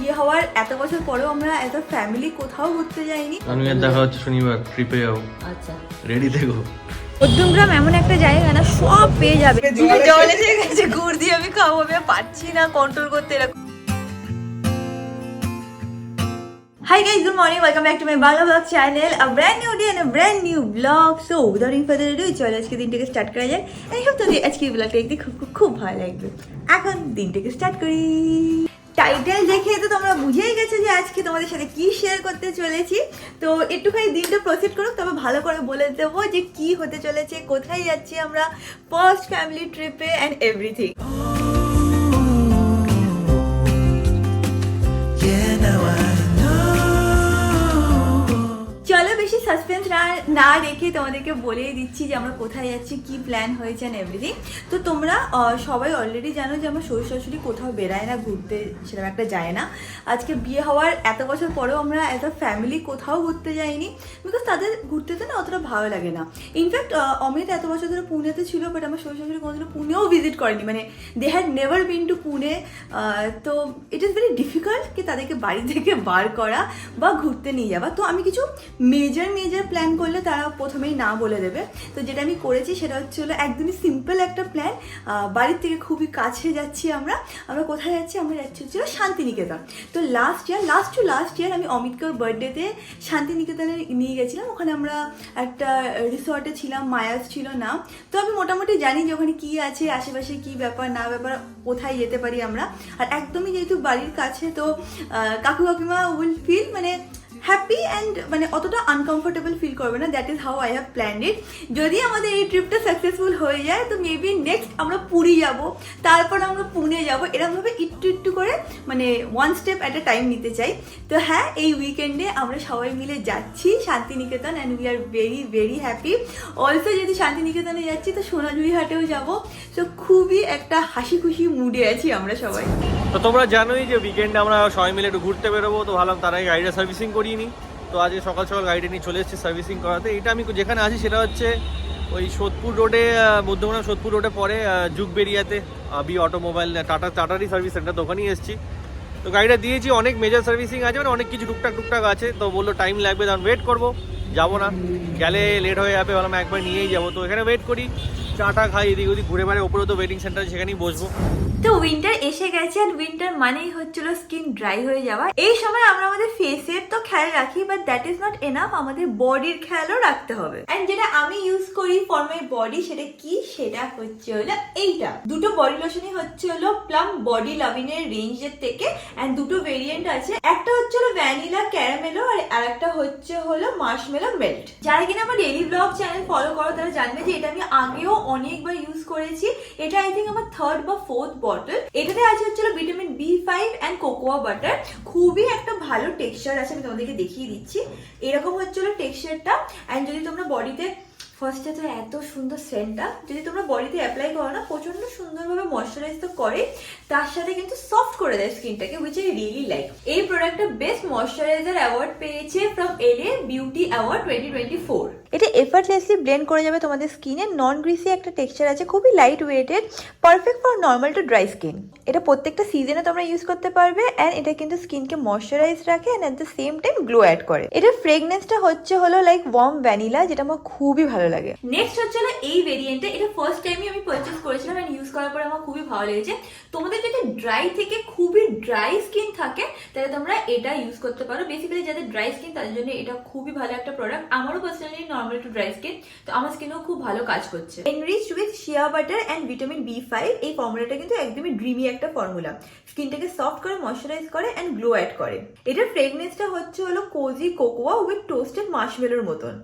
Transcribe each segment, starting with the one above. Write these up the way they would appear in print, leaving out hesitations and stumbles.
বিয়ে হওয়ার এত বছর পরেও আমরা এত ফ্যামিলি কোথাও ঘুরতে যাইনি। আমি আর দেখা হচ্ছে শনিবার, ট্রিপে যাবো। আচ্ছা, রেডি থেকো। মধ্যমগ্রাম এমন একটা জায়গা না, সব পেয়ে যাবে। জল এসে গেছে, গুড় দিয়ে আমি খাবো, আমি পারছি না কন্ট্রোল করতে এরকম। Hi guys, good morning. Welcome back to my Bangla Vlog channel. A brand new day and a brand new vlog. So, without any further ado, চলো আজকে দিনটাকে স্টার্ট করা যাক। আমি হোপ তোমাদের আজকের ব্লগটা দেখতে খুব ভালো লাগবে। এখন দিনটাকে স্টার্ট করি। টাইটেল দেখে তো তোমরা বুঝেই গেছো যে আজকে তোমাদের সাথে কি শেয়ার করতে চলেছি। তো একটুখানি দিনটা প্রসিড করুক, তবে ভালো করে বলে দেবো যে কি হতে চলেছে, কোথায় যাচ্ছি আমরা, ফার্স্ট ফ্যামিলি ট্রিপে অ্যান্ড এভরিথিং। চলো বেশি সাসপেন্স না রেখে তোমাদেরকে বলেই দিচ্ছি যে আমরা কোথায় যাচ্ছি, কি প্ল্যান হয়েছে এন্ড এভরিথিং। তো তোমরা সবাই অলরেডি জানো যে আমার শ্বশুর শাশুড়ি কোথাও বেরায় না ঘুরতে, সেরকম একটা যায় না। আজকে বিয়ে হওয়ার এত বছর পরেও আমরা এত ফ্যামিলি কোথাও ঘুরতে যাইনি, বিকজ তাদের ঘুরতে তো না অতটা ভালো লাগে না। ইনফ্যাক্ট অমিত এত বছর ধরে পুনেতে ছিল, বাট আমার শ্বশুর শাশুড়ি কোনোদিনও পুনেও ভিজিট করেনি, মানে they had never been to Pune. তো ইট ইজ ভেরি ডিফিকাল্ট কি তাদেরকে বাড়ি থেকে বার করা বা ঘুরতে নিয়ে যাওয়া। তো আমি কিছু মেজর প্ল্যান করলে তারা প্রথমেই না বলে দেবে। তো যেটা আমি করেছি সেটা হচ্ছে হলো একদমই সিম্পল একটা প্ল্যান। বাড়ির থেকে খুবই কাছে যাচ্ছি আমরা কোথায় যাচ্ছি, আমরা যাচ্ছি হচ্ছিল শান্তিনিকেতন। তো লাস্ট ইয়ার আমি অমিতকে ওর বার্থডেতে শান্তিনিকেতনে নিয়ে গেছিলাম। ওখানে আমরা একটা রিসর্টে ছিলাম, মায়াস ছিল না। তো আমি মোটামুটি জানি যে ওখানে কী আছে, আশেপাশে কী ব্যাপার না ব্যাপার, কোথায় যেতে পারি আমরা। আর একদমই যেহেতু বাড়ির কাছে, তো কাকু কাকিমা উইল ফিল মানে হ্যাপি অ্যান্ড মানে অতটা আনকমফোর্টেবল ফিল করবে না। That is how I have planned it. যদি আমাদের এই ট্রিপটা সাকসেসফুল হয়ে যায় তো মেবি নেক্সট আমরা পুরী যাব, তারপর আমরা পুনে যাব, এরকমভাবে একটু করে মানে one step at a time নিতে চাই। তো হ্যাঁ, এই উইকেন্ডে আমরা সবাই মিলে যাচ্ছি Shantiniketan and we are very happy. Also যেহেতু শান্তিনিকেতনে যাচ্ছি তো সোনাঝুরি হাটেও যাব। তো খুবই একটা হাসি খুশি মুডে আছি আমরা সবাই। তো তোমরা জানোই যে উইকেন্ডে আমরা সবাই মিলে একটু ঘুরতে বেরোবো, তো ভাবলাম তার আগে গাড়িটা সার্ভিসিং করিয়ে নিই। তো আজকে সকাল গাড়িটা নিয়ে চলে এসেছি সার্ভিসিং করাতে। এটা আমি যেখানে আছি সেটা হচ্ছে ওই সোদপুর রোডে, মধ্যমগ্রাম সোদপুর রোডে পরে যুগবেরিয়াতে বি অটোমোবাইল টাটারই সার্ভিস সেন্টার, দোকানেই এসেছি। তো গাড়িটা দিয়েছি, অনেক মেজর সার্ভিসিং আছে, মানে অনেক কিছু টুকটাক আছে। তো বললো টাইম লাগবে, তখন ওয়েট করবো, যাবো না, গেলে লেট হয়ে যাবে, বললাম একবার নিয়েই যাবো। তো এখানে ওয়েট করি, চাটা খাই, এদিক ওদিক ঘুরে বেড়ে, ওপরে তো ওয়েটিং সেন্টার, সেখানেই বসবো। তো উইন্টার এসে গেছে, আর উইন্টার মানেই হচ্ছিল স্কিন ড্রাই হয়ে যাওয়া। এই সময় আমরা আমাদের ফেসের তো খেয়াল রাখি, but that is not enough, আমাদের বডির খেয়ালও রাখতে হবে। এন্ড যেটা আমি ইউজ করি ফর মাই বডি সেটা কি, সেটা হচ্ছে হলো এইটা। দুটো বডি লোশনই হচ্ছে হলো প্লাম বডি লাভিং এর রেঞ্জের থেকে, এন্ড দুটো ভেরিয়েন্ট আছে। একটা হচ্ছে হলো ভ্যানিলা ক্যারামেলো, আর আরেকটা হচ্ছে হলো মার্শমেলো মেল্ট। যারা কিনা আমার ডেইলি ব্লগ চ্যানেল ফলো করো তারা জানবে যে এটা আমি আগেও অনেকবার ইউজ করেছি। এটা আই থিঙ্ক আমার থার্ড বা ফোর্থ বটল। এটাতে আছে হচ্ছে vitamin B5 and cocoa butter. খুবই একটা ভালো টেক্সচার আছে, আমি তোমাদেরকে দেখিয়ে দিচ্ছি। এরকম হচ্ছে টেক্সচারটা। এন্ড যদি তোমরা বডিতে ফার্স্টে তো এত সুন্দর সেন্টটা যদি তোমরা বডিতে অ্যাপ্লাই করো না, প্রচন্ড সুন্দরভাবে ময়শ্চারাইজ তো করে, তার সাথে কিন্তু সফট করে দেয় স্কিনটাকে, উইচ আই রিয়েলি লাইক। এই প্রোডাক্টটা বেস্ট ময়শ্চারাইজার অ্যাওয়ার্ড পেয়েছে ফ্রম LA বিউটি অ্যাওয়ার্ড 2024। এটা এফার্টলেসলি ব্লেন্ড করে যাবে তোমাদের স্কিনে, নন গ্রিসি একটা টেক্সচার আছে, খুবই light weighted, perfect for normal to dry skin. এটা প্রত্যেকটা সিজনে তোমরা ইউজ করতে পারবে, অ্যান্ড এটা কিন্তু স্কিনকে ময়শ্চারাইজ রাখে and at the same time glow add করে। এটার ফ্রেগনেন্সটা হচ্ছে হলো লাইক ওয়ার্ম ভ্যানিলা, যেটা আমার খুবই ভালো লাগে। নেক্সট হচ্ছে এই ভেরিয়েন্টটা। এটা ফার্স্ট টাইমই আমি পারচেজ করেছিলাম এন্ড ইউজ করার পরে আমার খুবই ভালো লেগেছে। তোমাদের যদি ড্রাই থেকে খুবই ড্রাই স্কিন থাকে তাহলে তোমরা এটা ইউজ করতে পারো। বেসিক্যালি যাদের ড্রাই স্কিন তাদের জন্য এটা খুবই ভালো একটা প্রোডাক্ট। আমারও personally normal to dry skin, তো আমার স্কিনও খুব ভালো কাজ করছে। Enriched with shea butter and vitamin B5। এই ফর্মুলাটা কিন্তু একদমই ড্রিমি একটা ফর্মুলা, স্কিনটাকে সফট করে, ময়শ্চারাইজ করে এন্ড গ্লো অ্যাড করে। এটার ফ্রেগনেন্সটা হচ্ছে হলো কোজি কোকোয়া উইথ টোস্টেড মার্শমেলোর মতন।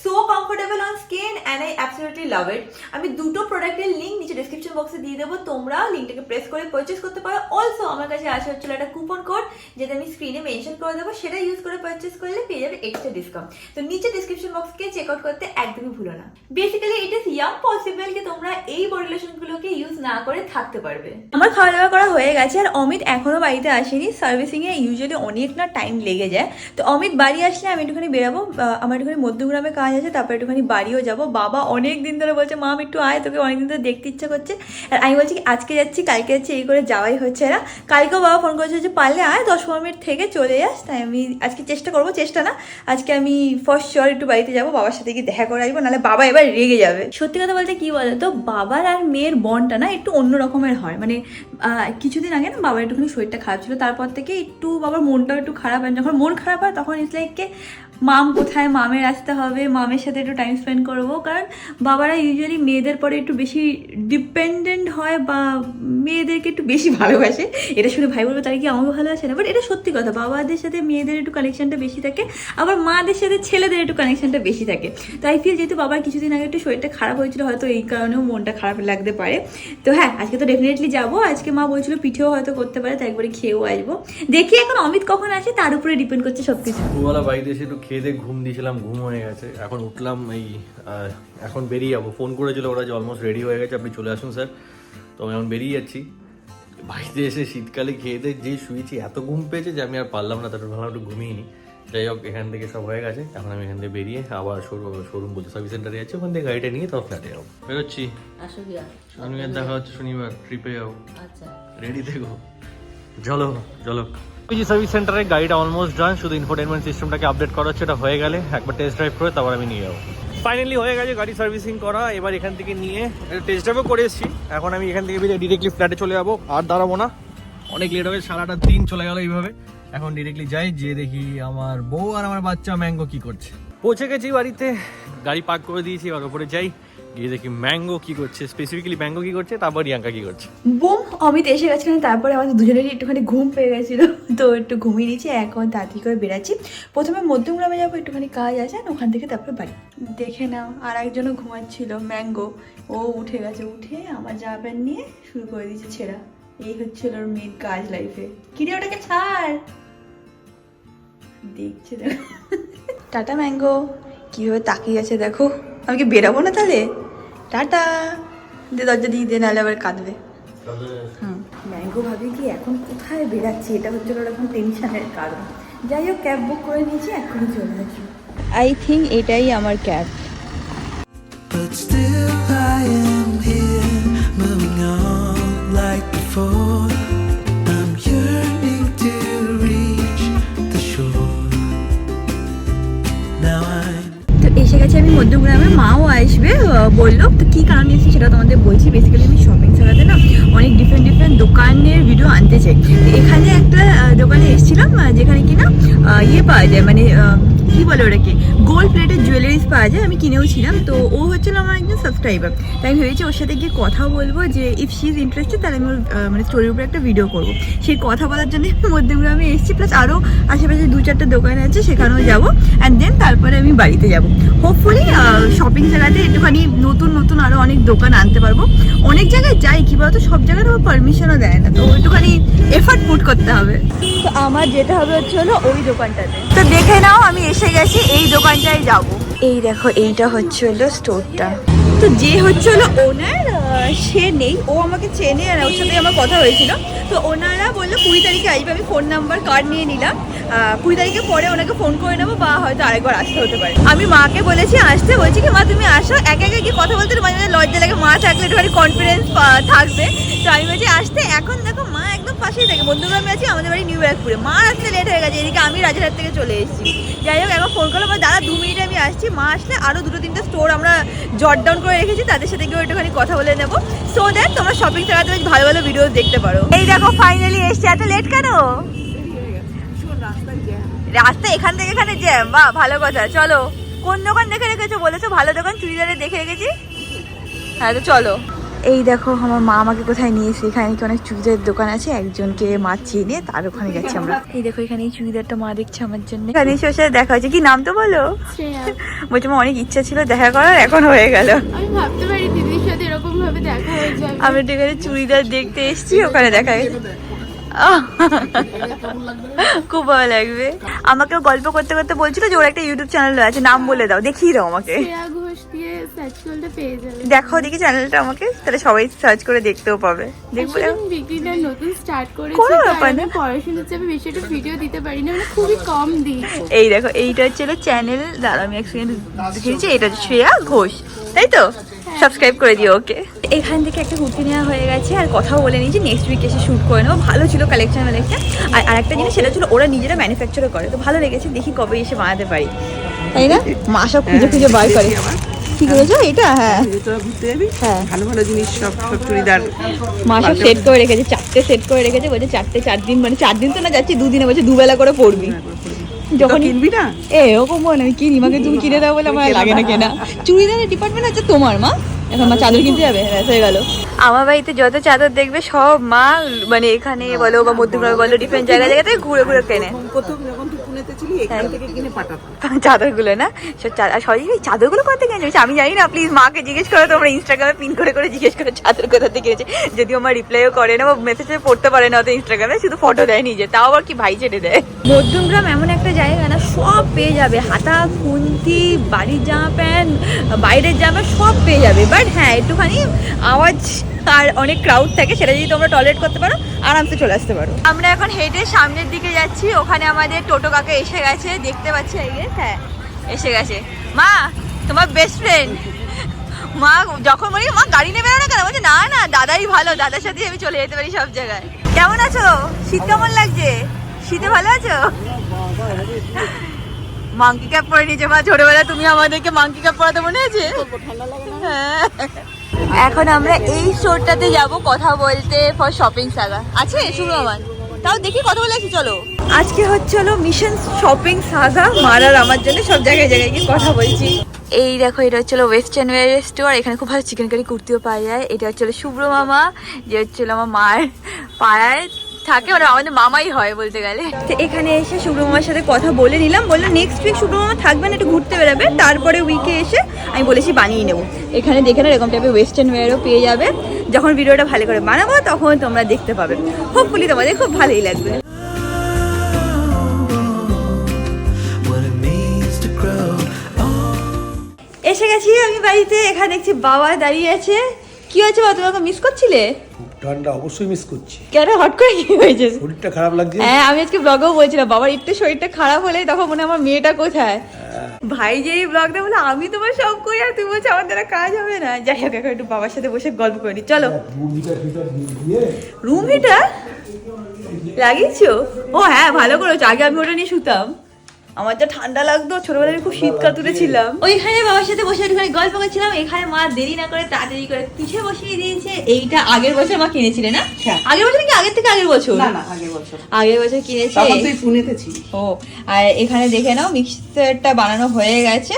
So comfortable on skin and I absolutely love it. আমি দুটো প্রোডাক্টের লিঙ্ক নিচে ডেসক্রিপশন বক্সে দিয়ে দেবো, তোমরা লিঙ্কটাকে প্রেস করে পারচেস করতে পারো। অলসো আমার কাছে আসা হচ্ছিল একটা কুপন কোড, যেটা আমি স্ক্রিনে মেনশন করে দেবো, সেটা ইউজ করে পারচেস করলে পেয়ে যাবে এক্সট্রা ডিসকাউন্ট। তো নিচে ডেসক্রিপশন বক্সকে চেক আউট করতে একদমই ভুলো না। Basically it is yum possible কি তোমরা এই বডি লোশনগুলোকে ইউজ না করে থাকতে পারবে। আমার খাওয়া দাওয়া করা হয়ে গেছে, আর অমিত এখনো বাড়িতে আসেনি। সার্ভিসিং এ ইউজুয়ালি অনেক না টাইম লেগে যায়। তো অমিত বাড়ি আসলে আমি একটুখানি বেরাবো, আমার একটুখানি মধ্যগ্রামে কাজ আছে, তারপর একটুখানি বাড়িও যাব। বাবা অনেক দিন ধরে বলছে মাম একটু আয়, তোকে অনেকদিন ধরে দেখতে ইচ্ছা করছে। আর আমি বলছি কি আজকে যাচ্ছি কালকে যাচ্ছি, এই করে যাওয়াই হচ্ছে না। কালকেও বাবা ফোন করেছে যে পারলে আয় 10-15 মিনিট থেকে চলে যাস। তাই আমি আজকে চেষ্টা করবো, চেষ্টা না আজকে আমি ফার্স্ট শিওর একটু বাড়িতে যাবো, বাবার সাথে গিয়ে দেখা করে আসবো, নাহলে বাবা এবার রেগে যাবে। সত্যি কথা বলতে কি বলো তো, বাবার আর মেয়ের বন্ডটা না একটু অন্য রকমের হয়। মানে কিছুদিন আগে না বাবার একটুখানি শরীরটা খারাপ ছিল, তারপর থেকে একটু বাবার মনটাও একটু খারাপ হয়। যখন মন খারাপ হয় তখন ইটস লাইক মাম কোথায়, মামের আসতে হবে, মামের সাথে একটু টাইম স্পেন্ড করবো। কারণ বাবারা ইউজুয়ালি মেয়েদের পরে একটু বেশি ডিপেন্ডেন্ট হয় বা মেয়েদেরকে একটু বেশি ভালোবাসে। এটা শুনে ভাই বলবো তারা কি আমাকে ভালোবাসে না, বাট এটা সত্যি কথা। বাবাদের সাথে মেয়েদের একটু কানেকশনটা বেশি থাকে, আবার মাদের সাথে ছেলেদের একটু কানেকশনটা বেশি থাকে। তাই ফিল যেহেতু বাবার কিছুদিন আগে একটু শরীরটা খারাপ হয়েছিল, হয়তো এই কারণেও মনটা খারাপ লাগতে পারে। তো হ্যাঁ, আজকে তো ডেফিনেটলি যাবো। আজকে মা বলছিল পিঠেও হয়তো করতে পারে, তো একবারে খেয়েও আসবো। দেখি এখন অমিত কখন আসে তার উপরে ডিপেন্ড করছে সব কিছু। দুবেলা বাড়িতে এসে একটু খেয়ে দিয়ে ঘুম দিয়েছিলাম, ঘুম হয়ে গেছে। এখন উঠলাম, এই এখন বেরিয়ে যাবো। ফোন করেছিল ওরা যে অলমোস্ট রেডি হয়ে গেছে, আপনি চলে আসুন স্যার। তো আমি এখন বেরিয়ে যাচ্ছি। বাড়িতে এসে শীতকালে খেয়ে দিয়ে যে শুয়েছি, এত ঘুম পেয়েছে যে আমি আর পারলাম না, তারপর ভাবলাম একটু ঘুমিয়ে নিই। যাই হোক, এখান থেকে সব হয়ে গেছে। এখন আমি এখান থেকে বেরিয়ে আবার শোরুম বলতে সার্ভিস সেন্টারে যাচ্ছি, ওখান থেকে গাড়িটা নিয়ে তাও ফ্ল্যাটে যাবো। বেরোচ্ছি, শনিবার দেখা হচ্ছে, শনিবার ট্রিপে যাবো। আচ্ছা, রেডি থেকো, চলো চলো। সার্ভিস সেন্টারে গাড়িটা অলমোস্ট ডান, শুধু ইনফোটেনমেন্ট সিস্টেমটাকে আপডেট করা হচ্ছে। এটা হয়ে গেলে একবার টেস্ট ড্রাইভ করে তারপর আমি নিয়ে যাবো। ফাইনালি হয়ে গেছে গাড়ি সার্ভিসিং করা। এবার এখান থেকে নিয়ে টেস্ট ড্রাইভও করে এসেছি। এখন আমি এখান থেকে বেরিয়ে ডিরেক্টলি ফ্ল্যাটে চলে যাবো, আর দাঁড়াবো না, অনেক লেট হবে। সারাটা দিন চলে গেল এইভাবে। এখন ডিরেক্টলি যাই, যে দেখি আমার বউ আর আমার বাচ্চা ম্যাঙ্গো কি করছে। পৌঁছে গেছি বাড়িতে, গাড়ি পার্ক করে দিয়েছি। এবার ওপরে যাই, গিয়ে দেখি ম্যাঙ্গো কি করছে, স্পেসিফিক্যালি ম্যাঙ্গো কি করছে, তারপর রিয়াঙ্কা কি করছে। বুম, অমিত এসে গেছিলেন, তারপরে আমাদের দুজনেরই একটুখানি ঘুম পেয়ে গেছিলো, তো একটু ঘুমিয়ে নিয়েছি। এখন তাড়াতাড়ি করে বেরাচ্ছি। প্রথমে মধ্যমগ্রামে যাবো, একটুখানি কাজ আছে, ওখান থেকে তারপরে বাড়ি। দেখে নাও, আর একজনও ঘুমাচ্ছিল ম্যাঙ্গো, ও উঠে গেছে। উঠে আমার জামা প্যান্ট নিয়ে শুরু করে দিয়েছে ছেঁড়া। এই হচ্ছিল ওর মেন কাজ লাইফে। কিরে ওটাকে ছাড়, দেখছে দেখো। টাটা ম্যাঙ্গো, কীভাবে তাকিয়ে আছে দেখো। আমি কি বেরাবো না তাহলে? টাটা দিয়ে দরজা দিয়ে দিয়ে, নাহলে আবার কাঁদবে। ম্যাঙ্গো ভাবি কি এখন কোথায় বেরাচ্ছি, এটা হচ্ছে ওর এখন টেনশনের কারণ। যাই হোক, ক্যাব বুক করে নিয়েছি, এখনই চলে আসবো। আই থিঙ্ক এটাই আমার cab. But still I am here, moving on like before. I'm yearning to reach the shore. Now I'm তো এসে গেছে আমি মধ্যগ্রামে, মাও আসবে বললো। তো কী কারণ এসেছি সেটা তোমাদের বলছি। বেসিক্যালি আমি শপিং সেন্টারে না অনেক ডিফারেন্ট দোকানের ভিডিও আনতে চাই। এখানে একটা দোকানে এসেছিলাম যেখানে কিনা ইয়ে পাওয়া যায়, মানে কী বলে ওটাকে, গোল্ড প্লেটেড জুয়েলারিস পাওয়া যায়। আমি কিনেও ছিলাম। তো ও হচ্ছিল আমার একজন সাবস্ক্রাইবার, তাই আমি ভেবেছি ওর সাথে গিয়ে কথা বলবো, যে ইফ শি ইজ ইন্টারেস্টেড তাহলে আমি ওর মানে স্টোরির উপরে একটা ভিডিও করবো। সেই কথা বলার জন্য মধ্যগ্রামে এসেছি, প্লাস আরও আশেপাশে 2-4টা দোকান আছে, সেখানেও যাবো। অ্যান্ড দেন তারপরে আমি বাড়িতে যাবো। হোপফুলি শপিং জায়গাতে একটুখানি নতুন আরও অনেক দোকান আনতে পারবো। অনেক জায়গায় যাই, কী বলতো, সব জায়গায় আমার পারমিশনও দেয় না, তো একটুখানি এফার্ট পুট করতে হবে। তো আমার যেটা হবে হচ্ছে হলো ওই দোকানটাতে। তো দেখে নাও, আমি এসে গেছি, এই দোকানটায় যাব। এই দেখো, এইটা হচ্ছে হলো স্টোরটা। তো যে হচ্ছে হলো ওনার, সে নেই, ও আমাকে চেনে আর ওর সাথে আমার কথা হয়েছিল। তো ওনারা বললো 20 তারিখে আসবে। আমি ফোন নাম্বার কার্ড নিয়ে নিলাম। 20 তারিখে পরে ওনাকে ফোন করে নেবো, বা হয়তো আরেকবার আসতে হতে পারে। আমি মাকে বলেছি আসতে, বলছি কি মা তুমি আসো, একে একে গিয়ে কথা বলতে মাঝে মাঝে লজ্জা লাগে, মা থাকলে একটুখানি কনফিডেন্স থাকবে। তো আমি বলছি আসতে। এখন দেখো মা একদম পাশেই থাকে, মধ্যগ্রামে আছি, আমাদের বাড়ি নিউ ব্যারাকপুরে। মা আসতে লেট হয়ে গেছে, এদিকে আমি রাজারহাট থেকে চলে এসেছি। যাই হোক, একবার ফোন করলাম, দাদা 2 মিনিটে আমি আসছি। মা আসলে আরও 2-3টে স্টোর আমরা জট ডাউন করে রেখেছি, তাদের সাথে গিয়ে একটুখানি কথা বলে নেবো। সো দ্যাট তোমরা শপিং জায়গাতে বেশ ভালো ভালো ভিডিও দেখতে পারো। এই দেখো ফাইনালি এসছি। এত লেট কেন? রাস্তা এখান থেকে এখানে জ্যাম। বাহ, ভালো কথা। চলো, কোন দোকান দেখে রেখেছো? বলেছো ভালো দোকান চুড়িদারে দেখে রেখেছি। হ্যাঁ, তো চলো। এই দেখো আমার মা আমাকে কোথায় নিয়েছে। এখানে কি অনেক চুড়িদারের দোকান আছে, একজনকে মা চিনে, তার ওখানে যাচ্ছি আমরা। এই দেখো, এখানে এই চুড়িদারটা মা দেখছে আমার জন্য। এখানে এসে ওর সাথে দেখা হয়েছে। কি নাম তো বলো? বলছে আমার অনেক ইচ্ছা ছিল দেখা করার, এখন হয়ে গেল। আমি ভাবতে পারি দিদির সাথে এরকম ভাবে দেখা হয়ে যাবে। আমি একটু এখানে চুড়িদার দেখতে এসেছি, ওখানে দেখা গেছে। খুব ভালো লাগবে। আমাকেও গল্প করতে করতে বলছিল যে ওর একটা ইউটিউব চ্যানেল আছে, নাম বলে দাও, দেখিয়ে দাও আমাকে। ঘোষ দিয়ে সার্চ করলে পেয়ে যাবে। দেখো দেখি চ্যানেলটা আমাকে, তাহলে সবাই সার্চ করে দেখতেও পাবে। দেখবো আসলে আমি বিক্রিটা নতুন স্টার্ট করেছি, কোনো তো ব্যাপার না। আমি পড়াশোনার চাপে বেশি একটা ভিডিও দিতে পারি না, মানে খুবই কম দিই। এই দেখো, এইটা হচ্ছে চ্যানেল, দাঁড়া আমি এক সেকেন্ড দেখেছি, এটা হচ্ছে শ্রেয়া ঘোষ, তাই তো? সাবস্ক্রাইব করে দিও ওকে। এখান থেকে একটা কুর্তি নেওয়া হয়ে গেছে, আর কথাও বলে নিয়েছি নেক্সট উইক এসে শ্যুট করে নেবো। ভালো ছিল কালেকশন। আর আরেকটা জিনিস, সেটা ছিল ওরা নিজেরা ম্যানুফ্যাকচারও করে, তো ভালো লেগেছে। দেখি কবে এসে বানাতে পারি, তাই না? মা সব খুঁজে খুঁজে বার করে। ঠিক হয়েছে এটা? হ্যাঁ হ্যাঁ, ভালো ভালো জিনিস সব সব চুড়িদার মা সব সেট করে রেখেছে, 4টে সেট করে রেখেছে, বলছে 4টে 4 দিন, মানে 4 দিন তো না যাচ্ছি, 2 দিনে, বলছে 2 বেলা করে পড়বি। যখন কিনবি না এরকম বল, আমি কিনি, মাকে তুমি কিনে দাও বলে আমার লাগে না কেনা। চুড়িদারের ডিপার্টমেন্ট হচ্ছে তোমার, মা এখন মা চাদর কিনতে যাবে, ব্যাস হয়ে গেল। আমার বাড়িতে যত চাদর দেখবে সব মা, মানে এখানে বলো বা মধ্যগ্রামে বলো, ডিফারেন্ট জায়গা থেকে ঘুরে ঘুরে কেনে প্রথম যখন তুই পুনেতে ছিলি এখান থেকে কিনে পাঠাতাম চাদরগুলো না। সবাই চাদরগুলো কোথা থেকে কিনেছে আমি জানি না, প্লিজ মাকে জিজ্ঞেস করো, তোমরা ইনস্টাগ্রামে পিন করে করে জিজ্ঞেস করো চাদর কোথা থেকে কিনেছে। যদিও আমার রিপ্লাইও করে না বা মেসেজে পড়তে পারে না অত ইনস্টাগ্রামে, শুধু ফটো দেয় নিজে, তাও আবার কি ভাই ছেড়ে দেয়। মধ্যমগ্রাম এমন একটা জায়গা না, সব পেয়ে যাবে, হাতা খুন্তি, বাড়ির জামা প্যান্ট, বাইরের জামা সব পেয়ে যাবে। বাট হ্যাঁ, একটুখানি আওয়াজ আর অনেক ক্রাউড থাকে, সেটা যদি তোমরা টলারেট করতে পারো আরামসে চলে আসতে পারো। আমরা এখন হেঁটে সামনের দিকে যাচ্ছি, ওখানে আমাদের টোটো কাকা এসে গেছে, দেখতে পাচ্ছি এই যে, হ্যাঁ এসে গেছে। মা তোমার বেস্ট ফ্রেন্ড। মা যখন বলি মা গাড়ি নেবে না কেন, বলছে না না দাদাই ভালো, দাদার সাথে আমি চলে যেতে পারি সব জায়গায়। কেমন আছো? শীত কেমন লাগছে? শীতে ভালো আছো? মাংকি ক্যাপ পরে নিয়েছে মা, ছোটবেলা তুমি আমাদেরকে মাংকি ক্যাপ পরাতে মনে আছে? হ্যাঁ। এখন আমরা এই স্টোরটাতে যাব কথা বলতে, ফর শপিং সাগা আছে শুরু আমার, তাও দেখি কথা বলে আসি। চলো, আজকে হচ্ছে হলো মিশন শপিং সাগা, মারার আমার জন্য সব জায়গায় জায়গায় গিয়ে কথা বলছি। এই দেখো, এটা হচ্ছে ওয়েস্টার্ন ওয়্যারের স্টোর, এখানে খুব ভালো চিকেন কারি কুর্তিও পাওয়া যায়। এটা হচ্ছে শুভ্র মামা, যে হচ্ছে আমার মার পাড়ায় থাকে, ওরা আমাদের মামাই হয় বলতে গেলে। তো এখানে এসে শুভ্র মামার সাথে কথা বলে নিলাম, বললো নেক্সট উইক শুভ্র মামা থাকবেন, একটু ঘুরতে বেরোবে, তারপরে উইকে এসে আমি বলেছি বানিয়ে নেবো। এখানে দেখে না এরকম টাইপের ওয়েস্টার্ন ওয়্যারও পেয়ে যাবে। যখন ভিডিওটা ভালো করে বানাবো তখন তোমরা দেখতে পাবে, হোপফুলি তোমাদের খুব ভালোই লাগবে। what it means to grow. এসে গেছি আমি বাড়িতে, এখানে দেখছি বাবা দাঁড়িয়ে আছে। কি হয়েছে বাবা, তুমি আমাকে মিস করছিলে? ঠান্ডা অবশ্যই মিস করছি, কেন হট করে কি হয়েছে? শরীরটা খারাপ লাগছে। হ্যাঁ, আমি আজকে ব্লগেও বলছিলাম বাবার একটু শরীরটা খারাপ হলে তখন মনে হয় আমার মেয়েটা কোথায়। ভাই যেই ব্লগটা বলে আমি তোমার সব করি আর তুমি বলছো আমার দ্বারা কাজ হবে না। যাই হোক, এখন একটু বাবার সাথে বসে গল্প করে নি, চলো। Room heater লাগিয়েছো? ও হ্যাঁ, ভালো করেছো, আগে আমি ওটা নিয়ে শুতাম, আমার যা ঠান্ডা লাগতো, ছোটবেলায় আমি খুব শীত কাতুরে ছিলাম। ওইখানে বাবার সাথে বসে একটুখানি গল্প করছিলাম। এখানে মা দেরি না করে তাড়াতাড়ি করে পিঠে বসিয়ে দিয়েছে। এইটা আগের বছর মা কিনেছিলে না? হ্যাঁ। আগের বছর কি আগের থেকে আগের বছর? না না আগের বছর আগের বছর কিনেছে। তখন তুই পুনেতে ছিলিস। ও, আর এখানে দেখে নাও মিক্সারটা বানানো হয়ে গেছে।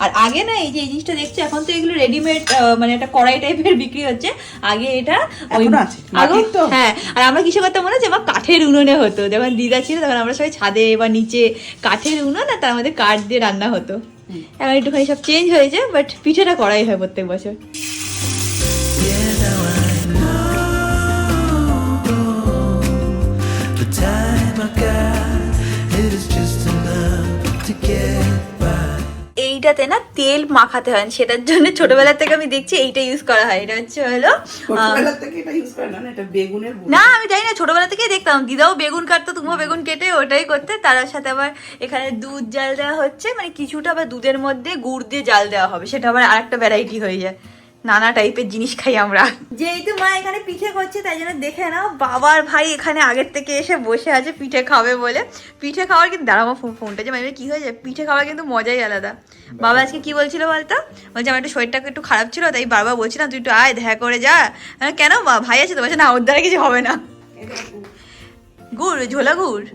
আর আগে না এই যে এই জিনিসটা দেখছো, এখন তো এগুলো রেডিমেড, মানে একটা কড়াই টাইপের বিক্রি হচ্ছে। আগে এটা এখনো আছে, আগে মাটির তো? হ্যাঁ। আর আমরা কিসে করতাম মনে আছে, বা কাঠের উনুনে হতো। যখন দিদা ছিল তখন আমরা সবাই ছাদে বা নিচে কাঠের উনুন, আর তার মধ্যে কাঠ দিয়ে রান্না হতো। এখন একটুখানি সব চেঞ্জ হয়েছে, বাট পিঠেটা করাই হয় প্রত্যেক বছর। Yeah, now I know the time I got, it is just enough to get by. এইটাতে না তেল মাখাতে হয়, সেটার জন্য ছোটবেলা থেকে আমি দেখছি এইটা ইউজ করা হয়। এটা হচ্ছে হলো ছোটবেলা থেকে এটা ইউজ করে না, এটা বেগুনের বড়ি। না, আমি জানি না, ছোটবেলা থেকেই দেখতাম দিদাও বেগুন কাটতো, তুমিও বেগুন কেটে ওটাই করতে। তার সাথে আবার এখানে দুধ জাল দেওয়া হচ্ছে, মানে কিছুটা আবার দুধের মধ্যে গুড় দিয়ে জাল দেওয়া হবে, সেটা আবার আরেকটা ভ্যারাইটি হয়ে যায়। নানা টাইপের জিনিস খাই আমরা। যেহেতু মা এখানে পিঠে করছে তাই জন্য দেখে নাও, বাবার ভাই এখানে আগের থেকে এসে বসে আছে পিঠে খাবে বলে। পিঠে খাওয়ার কিন্তু দাঁড়াবো ফোনটা যে মানে কি হয়েছে, পিঠে খাওয়ার কিন্তু মজাই আলাদা। বাবা আজকে কি বলছিল বলতো, বলছে আমার একটু শরীরটা একটু খারাপ ছিল, তাই বারবার বলছিলাম তুই একটু আয় দেখা করে যা। কেন ভাই আছে তো? বলছে না, ওর দ্বারা কিছু হবে না। গুড়, ঝোলা গুড়।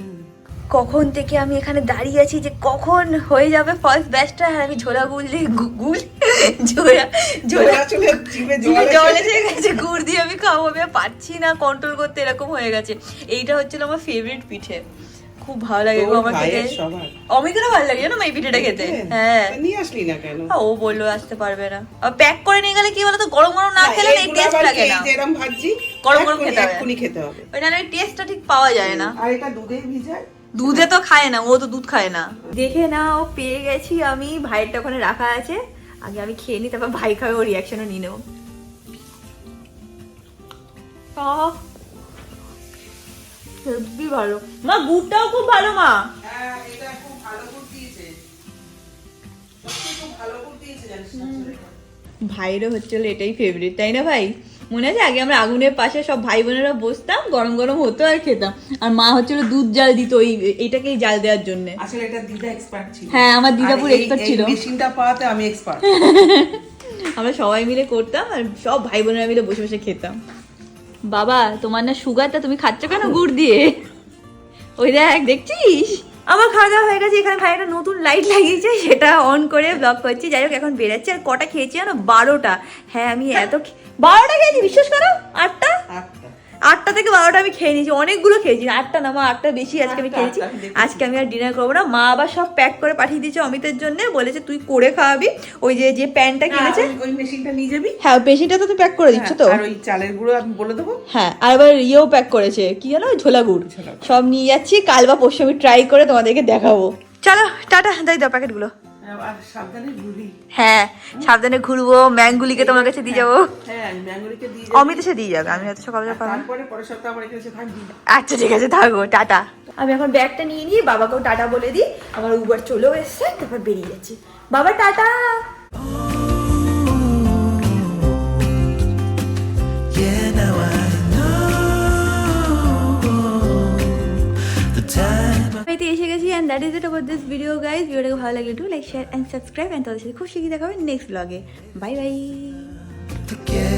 কখন থেকে আমি এখানে দাঁড়িয়ে আছি যে কখন হয়ে যাবে ফার্স্ট ব্যাচটা, আর আমি ঝোলা গুড় দিয়ে ঝোলা আসলে জিভে জল এসে গেছে, গুড় দিয়ে আমি খাবো, আমি আর পারছি না কন্ট্রোল করতে, এরকম হয়ে গেছে। এইটা হচ্ছিল আমার ফেভারিট পিঠে, খুব ভালো লাগে গো আমার খেতে। অমিকেরও ভালো লাগে জানো এই পিঠেটা খেতে। হ্যাঁ, নিয়ে আসলি না কেন? ও বললো আসতে পারবে না, প্যাক করে নিয়ে গেলে কি বলতো, গরম গরম না খেলে এই টেস্ট লাগে না। যেরকম ভাজি গরম গরম খেতে হবে, এক্ষুনি খেতে হবে, ওই নাহলে টেস্টটা ঠিক পাওয়া যায় না। আর এটা দুধে ভিজায়। দুধে তো খায় না, ও তো দুধ খায় না। দেখে না, ও পেয়ে গেছি আমি, ভাইয়েরটা ওখানে রাখা আছে। আগে আমি খেয়ে নিই, তারপর ভাই খাবে, ও রিয়াকশনও নিয়ে নেবো। হেব্বি ভালো মা, গুড়টাও খুব ভালো মা। হ্যাঁ, এটা খুব ভালো গুড় দিয়েছে। সত্যি খুব ভালো গুড় দিয়েছে, জানিস না ছেলেটা। ভাইয়েরও হচ্ছিল এটাই ফেভারিট, তাই না ভাই? মনে আছে আগে আমরা আগুনের পাশে সব ভাই বোনেরা বসতাম, গরম গরম হতো আর খেতাম, আর মা হচ্ছিল দুধ জাল দিত এইটাকেই জাল দেওয়ার জন্য। আসলে এটা দিদা এক্সপার্ট ছিল। হ্যাঁ, আমার দিদা আর পুরো এক্সপার্ট ছিল। মেশিনটা পাওয়াতে আমি এক্সপার্ট। আমরা সবাই মিলে করতাম আর সব ভাই বোনেরা মিলে বসে বসে খেতাম। বাবা, তোমার না সুগারটা, তুমি খাচ্ছ কেন গুড় দিয়ে? ওই দেখ, দেখছিস? আমার খাওয়া দাওয়া হয়ে গেছে। এখানে ভাই একটা নতুন লাইট লাগিয়েছে, সেটা অন করে ব্লগ করছি। যাই হোক, এখন বেরাচ্ছে। আর কটা খেয়েছি জানো? 12টা। হ্যাঁ, আমি 12টা খেয়েছি, বিশ্বাস করো। 8টা 8টা থেকে 12টা আমি খেয়ে নিয়েছি, অনেকগুলো খেয়েছি। 8টা না মা, 8টা বেশি আজকে আমি খেয়েছি। আজকে আমি আর ডিনার করবো না। মা আবার সব প্যাক করে পাঠিয়ে দিয়েছে অমিতের জন্য, বলেছে তুই করে খাওয়াবি। ওই যে প্যানটা কিনেছে, ওই মেশিনটা নিয়ে যাবি। হ্যাঁ পেশিটা তো তুই প্যাক করে দিচ্ছ তো। আর ওই চালের গুঁড়ো আমি বলে দেবো। হ্যাঁ, আর এবার ইয়েও প্যাক করেছে, কি জানো, ঝোলা গুড়। সব নিয়ে যাচ্ছি, কাল বা পরশু আমি ট্রাই করে তোমাদেরকে দেখাবো। চলো টাটা, দাই দাও প্যাকেটগুলো। আর সাবধানে ঘুরি। হ্যাঁ, সাবধানে ঘুরবো। ম্যাঙ্গুলিকে তোমার কাছে দিয়ে যাবো। হ্যাঁ, ম্যাঙ্গোরিকে দিয়ে অমিত এসে দিয়ে যাবে, আমি হয়তো সকালে পাবো। তারপরে পরের সপ্তাহে আমার এখানে এসে থাকবি। আচ্ছা ঠিক আছে, থাকবো, টাটা। আমি এখন ব্যাগটা নিয়ে নিই, বাবাকেও টাটা বলে দিই। আমার উবার চলেও এসছে, তারপর বেরিয়ে যাচ্ছি। বাবা tata. Yeah, now I know the time. বাড়িতে এসে গেছি, and that is it about this video guys. ভিডিওটাকে ভালো লাগলে একটু like, share and subscribe, and তাদের সাথে খুব শিখিয়ে দেখা হবে নেক্সট ব্লগে। Bye bye. Together.